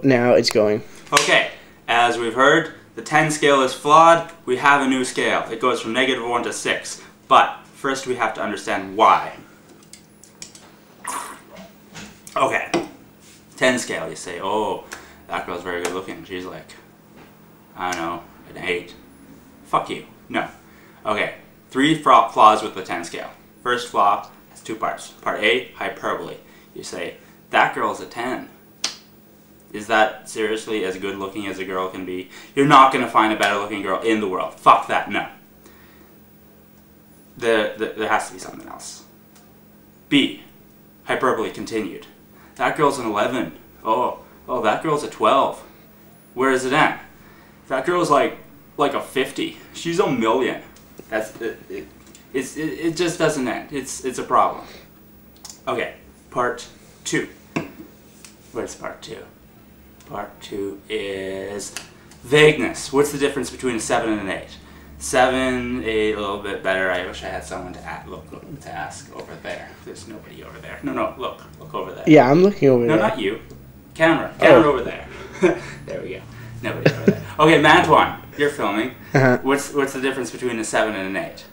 Now it's going. Okay, as we've heard, the 10 scale is flawed. We have a new scale. It goes from -1 to 6. But first we have to understand why. Okay, 10 scale, you say, oh, that girl's very good looking. She's like, I don't know, an 8. Fuck you. No. Okay, 3 flaws with the 10 scale. First flaw has 2 parts. Part A, hyperbole. You say, that girl's a 10. Is that seriously as good looking as a girl can be? You're not going to find a better looking girl in the world. Fuck that, no. There has to be something else. B, hyperbole continued. That girl's an 11. Oh, that girl's a 12. Where does it end? That girl's like a 50. She's a million. It just doesn't end. It's a problem. Okay, part 2. Where's part 2? Part 2 is vagueness. What's the difference between a 7 and an 8? 7, a little bit better. I wish I had someone to ask over there. There's nobody over there. No, look over there. Yeah, I'm looking over there. No, not you. Camera over there. There we go. Nobody over there. Okay, Mantuan, you're filming. What's the difference between a 7 and an 8?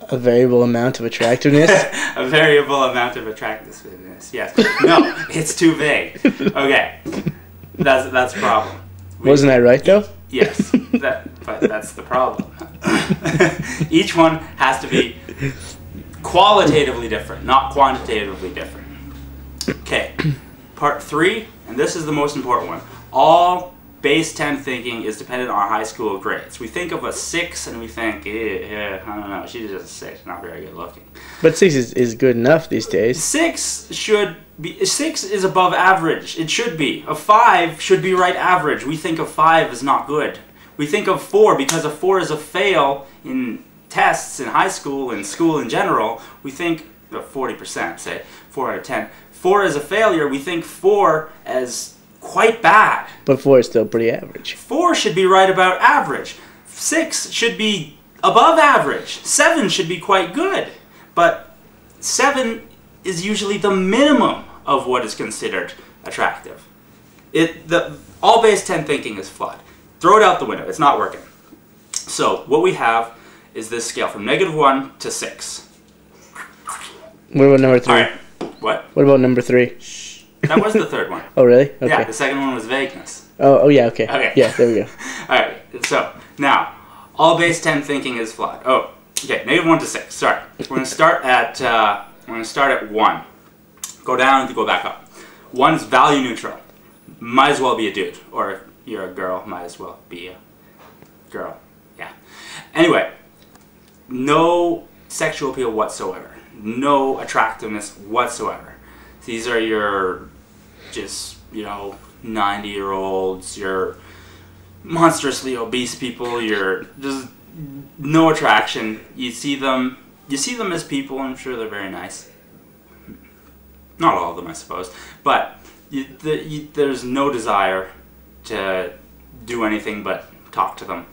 A variable amount of attractiveness. A variable amount of attractiveness. Yes. No, it's too vague. Okay, that's a problem. Wasn't I right though? Yes, but that's the problem. Each one has to be qualitatively different, not quantitatively different. Okay, part 3, and this is the most important one. All base 10 thinking is dependent on high school grades. We think of a 6 and we think, I don't know, she's just a 6, not very good looking. But 6 is good enough these days. 6 is above average. It should be. A 5 should be right average. We think of 5 as not good. We think of 4 because a 4 is a fail in tests in high school and school in general. We think 40%, say 4 out of 10. 4 is a failure. We think 4 as quite bad. But 4 is still pretty average. 4 should be right about average. 6 should be above average. 7 should be quite good. But 7 is usually the minimum of what is considered attractive. All base 10 thinking is flawed. Throw it out the window. It's not working. So what we have is this scale from -1 to 6. What about number 3? All right. What? What about number 3? That was the third one. Oh, really? Okay. Yeah, the second one was vagueness. Oh yeah, okay. Okay. Yeah, there we go. Alright, so, now, all base 10 thinking is flawed. Oh, okay, -1 to 6, sorry. We're going to start at 1. Go down and go back up. 1 is value neutral. Might as well be a dude. Or if you're a girl, might as well be a girl. Yeah. Anyway, no sexual appeal whatsoever. No attractiveness whatsoever. These are your, just, 90-year-olds, your monstrously obese people, you're just no attraction. You see them as people, I'm sure they're very nice. Not all of them, I suppose. But there's no desire to do anything but talk to them,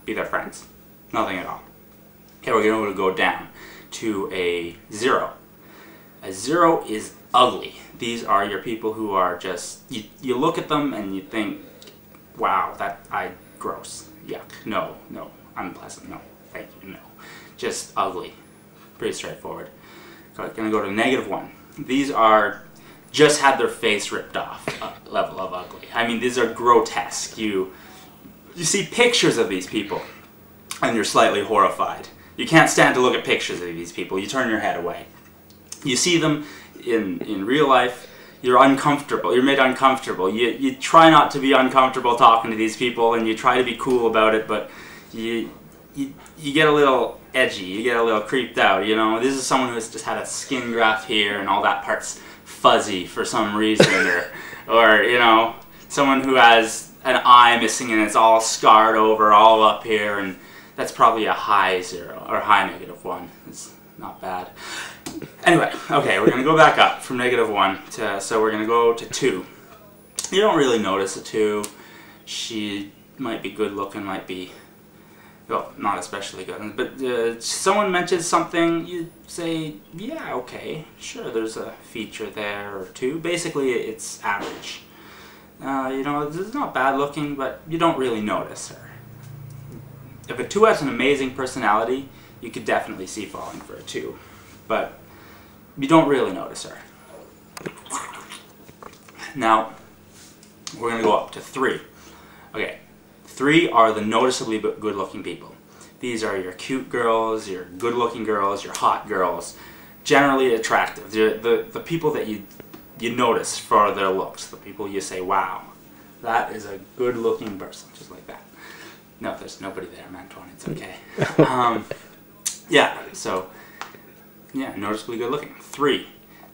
be their friends. Nothing at all. Okay, we're going to go down to a 0. A 0 is ugly. These are your people who are just, you look at them and you think, wow, gross, yuck, no, unpleasant, no, thank you, no. Just ugly. Pretty straightforward. Gonna go to -1. These are, just had their face ripped off level of ugly. I mean, these are grotesque. You see pictures of these people and you're slightly horrified. You can't stand to look at pictures of these people. You turn your head away. You see them in real life, you're uncomfortable. You're made uncomfortable. You try not to be uncomfortable talking to these people, and you try to be cool about it, but you get a little edgy. You get a little creeped out. This is someone who's just had a skin graft here, and all that part's fuzzy for some reason, or someone who has an eye missing and it's all scarred over, all up here, and that's probably a high 0 or high -1. It's not bad. Anyway, okay, we're going to go back up from -1 to, so we're going to go to 2. You don't really notice a 2. She might be good looking, might be well, not especially good, but someone mentions something, you say, yeah, okay, sure, there's a feature there or two. Basically, it's average. You know, it's not bad looking, but you don't really notice her. If a 2 has an amazing personality, you could definitely see falling for a 2, but you don't really notice her. Now, we're going to go up to 3. Okay, 3 are the noticeably good-looking people. These are your cute girls, your good-looking girls, your hot girls, generally attractive. They're the people that you notice for their looks, the people you say, wow, that is a good-looking person, just like that. No, there's nobody there, Antoine, it's okay. Yeah, so, yeah, noticeably good-looking. 3.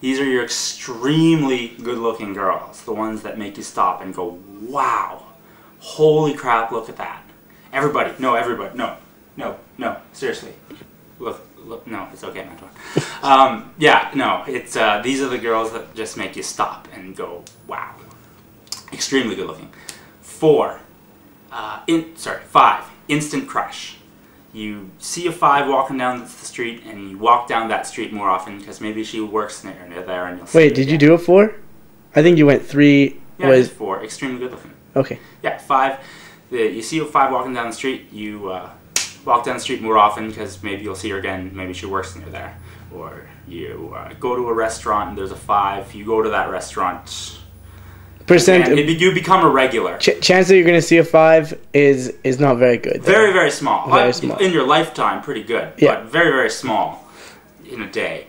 These are your extremely good-looking girls, the ones that make you stop and go, wow, holy crap, look at that. Everybody, no, seriously. Look, no, it's okay, Antoine. Yeah, no, it's, these are the girls that just make you stop and go, wow. Extremely good-looking. 5, instant crush. You see a 5 walking down the street, and you walk down that street more often because maybe she works near there, and you'll see. Wait, did you do a 4? I think you went 3. Yeah, was 4. Extremely good looking. Okay. Yeah, 5. You see a 5 walking down the street. You walk down the street more often because maybe you'll see her again. Maybe she works near there, or you go to a restaurant and there's a 5. You go to that restaurant. You become a regular. Chance that you're going to see a 5 is not very good. Though. Very, very small. Very small. In your lifetime, pretty good. Yeah. But very, very small in a day.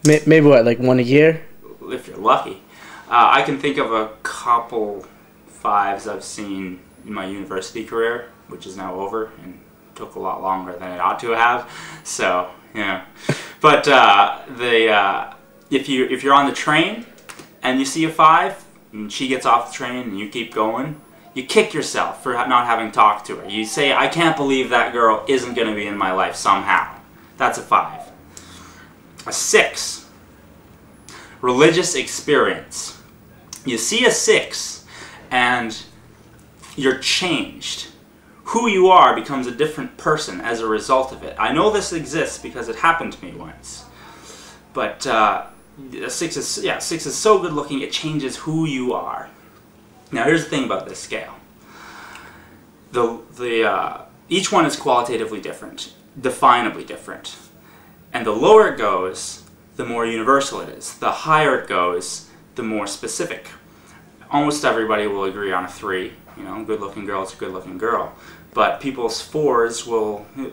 Maybe what, like 1 a year? If you're lucky. I can think of a couple 5s I've seen in my university career, which is now over and took a lot longer than it ought to have. So, yeah. But if you're on the train and you see a 5, and she gets off the train and you keep going, you kick yourself for not having talked to her. You say, I can't believe that girl isn't going to be in my life somehow. That's a 5. A 6, religious experience. You see a 6 and you're changed. Who you are becomes a different person as a result of it. I know this exists because it happened to me once. But a 6 is so good looking it changes who you are. Now here's the thing about this scale. Each one is qualitatively different, definably different. And the lower it goes, the more universal it is. The higher it goes, the more specific. Almost everybody will agree on a 3. You know, good-looking girl is a good-looking girl. But people's 4s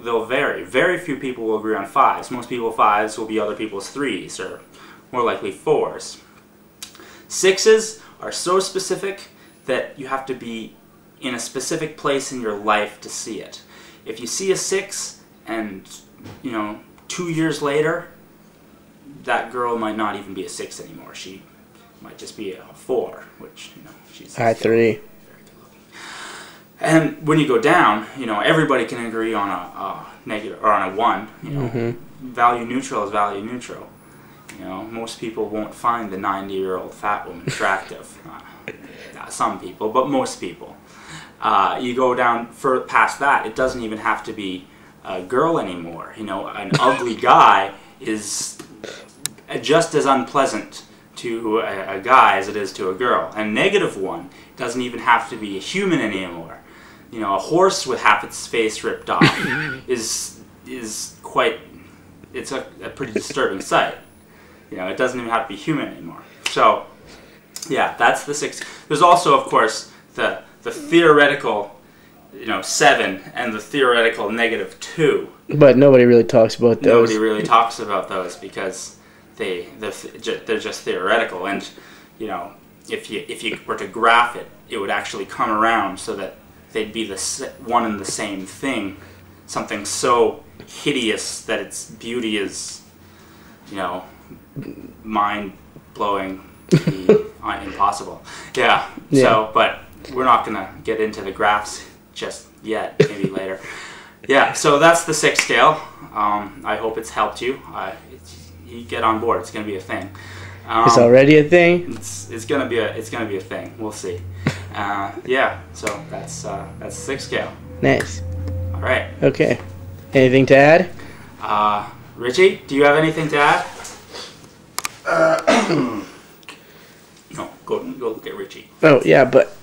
they'll vary. Very few people will agree on 5s. Most people's 5s will be other people's 3s, or more likely 4s. 6s are so specific that you have to be in a specific place in your life to see it. If you see a 6 and, 2 years later, that girl might not even be a 6 anymore. She might just be a 4, which, she's... High 3. And when you go down, everybody can agree on a negative, or on a 1. Value neutral is value neutral. Most people won't find the 90-year-old fat woman attractive. Some people, but most people. You go down past that, it doesn't even have to be a girl anymore. An ugly guy is just as unpleasant to a guy as it is to a girl. And negative 1 doesn't even have to be a human anymore. A horse with half its face ripped off is quite, it's a pretty disturbing sight. It doesn't even have to be human anymore. So, yeah, that's the 6. There's also, of course, the theoretical, 7 and the theoretical negative 2. But nobody really talks about those. Nobody really talks about those because they're just theoretical. And, if you were to graph it, it would actually come around so that they'd be one and the same thing. Something so hideous that its beauty is, mind-blowing, impossible. Yeah. So, but we're not going to get into the graphs just yet, maybe later. Yeah, so that's the 6 scale. I hope it's helped you. You get on board. It's going to be a thing. It's already a thing? It's going to be a thing. We'll see. Yeah, so that's 6 scale. Nice. All right. Okay. Anything to add? Richie, do you have anything to add? No, go look at Richie. Oh yeah, but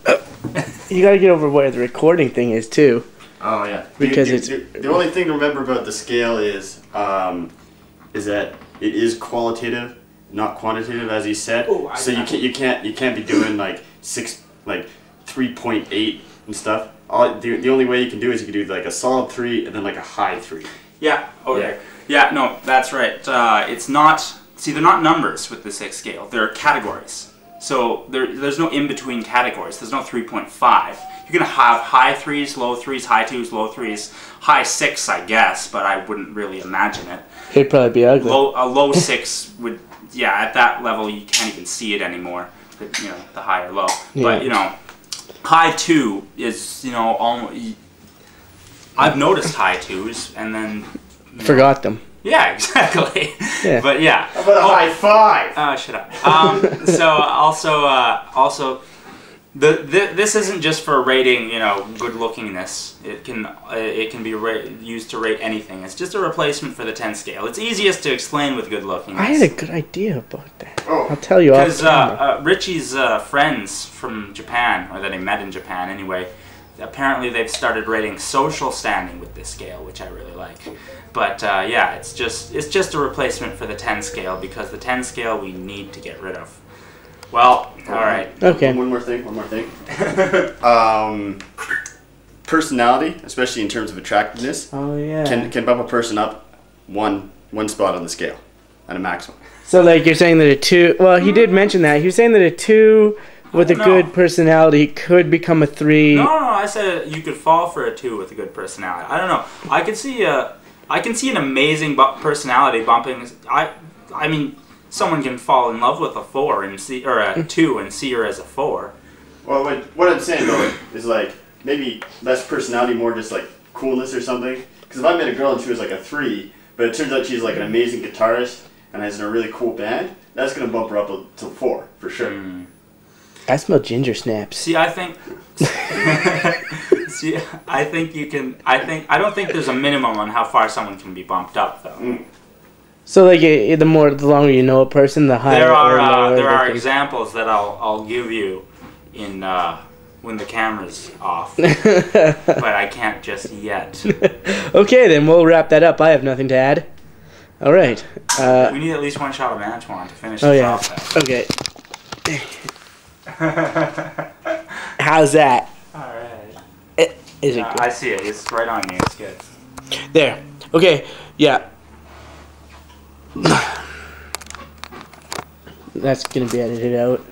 you gotta get over where the recording thing is too. Oh yeah. Because the only thing to remember about the scale is that it is qualitative, not quantitative, as he said. Oh, so you can't be doing like 3.8 and stuff. The only way you can do is you can do like a solid 3 and then like a high 3. Yeah. Okay. Yeah. No, that's right. It's not. See, they're not numbers with the 6 scale. They're categories. So there's no in between categories. There's no 3.5. You're gonna have high 3s, low 3s, high 2s, low 3s, high 6, I guess, but I wouldn't really imagine it. It'd probably be ugly. A low 6 would, yeah, at that level you can't even see it anymore. The high or low. Yeah. But high 2 is almost. I've noticed high 2s and then forgot them. Yeah, exactly. Yeah. But yeah. How about a high 5? Shut up. So also, this isn't just for rating, good lookingness. It can be used to rate anything. It's just a replacement for the 10 scale. It's easiest to explain with good lookingness. I had a good idea about that. Oh. I'll tell you off Because Richie's friends from Japan, or that he met in Japan anyway, apparently they've started rating social standing with this scale, which I really like. But yeah, it's just a replacement for the 10 scale, because the 10 scale we need to get rid of. Well, all right. Okay. One more thing. Personality, especially in terms of attractiveness, Oh yeah. can bump a person up one spot on the scale at a maximum. So like you're saying that a 2. Well, he did mention that. He was saying that a 2 with a good personality could become a 3. No, I said you could fall for a 2 with a good personality. I don't know. I can see an amazing personality bumping. I mean, someone can fall in love with a 4 and see, or a 2 and see her as a 4. Well, what I'm saying though is like maybe less personality, more just like coolness or something. Because if I met a girl and she was like a 3, but it turns out she's like an amazing guitarist and has a really cool band, that's gonna bump her up to 4 for sure. I smell ginger snaps. See, I think. I don't think there's a minimum on how far someone can be bumped up, though. So like the longer you know a person, the higher. There or lower are they can- examples that I'll give you in when the camera's off, but I can't just yet. Okay, then we'll wrap that up. I have nothing to add. All right. We need at least one shot of Antoine to finish Oh this yeah. off. Okay. How's that? All right. Is it good? I see it. It's right on you. It's good. There. Okay. Yeah. That's gonna be edited out.